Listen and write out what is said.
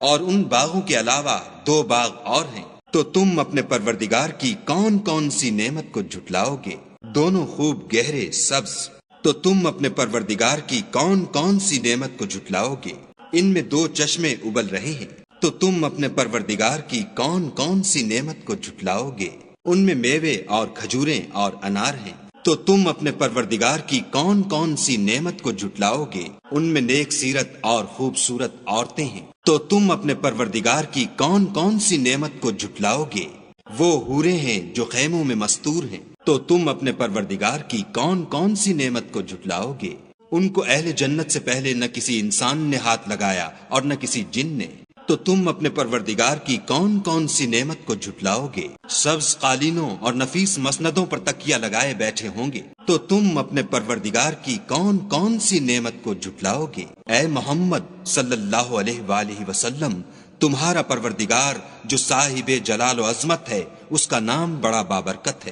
اور ان باغوں کے علاوہ 2 باغ اور ہیں، تو تم اپنے پروردگار کی کون کون سی نعمت کو جھٹلاؤ گے؟ دونوں خوب گہرے سبز، تو تم اپنے پروردگار کی کون کون سی نعمت کو جھٹلاؤ گے؟ ان میں 2 چشمے ابل رہے ہیں، تو تم اپنے پروردگار کی کون کون سی نعمت کو جھٹلاؤ گے؟ ان میں میوے اور کھجوریں اور انار ہیں، تو تم اپنے پروردگار کی کون کون سی نعمت کو جھٹلاؤ گے؟ ان میں نیک سیرت اور خوبصورت عورتیں ہیں، تو تم اپنے پروردگار کی کون کون سی نعمت کو جھٹلاؤ گے؟ وہ حوریں ہیں جو خیموں میں مستور ہیں، تو تم اپنے پروردگار کی کون کون سی نعمت کو جھٹلاؤ گے؟ ان کو اہل جنت سے پہلے نہ کسی انسان نے ہاتھ لگایا اور نہ کسی جن نے، تو تم اپنے پروردگار کی کون کون سی نعمت کو جھٹلاؤ گے؟ سبز قالینوں اور نفیس مسندوں پر تکیہ لگائے بیٹھے ہوں گے، تو تم اپنے پروردگار کی کون کون سی نعمت کو جھٹلاؤ گے؟ اے محمد صلی اللہ علیہ وآلہ وسلم، تمہارا پروردگار جو صاحب جلال و عظمت ہے، اس کا نام بڑا بابرکت ہے۔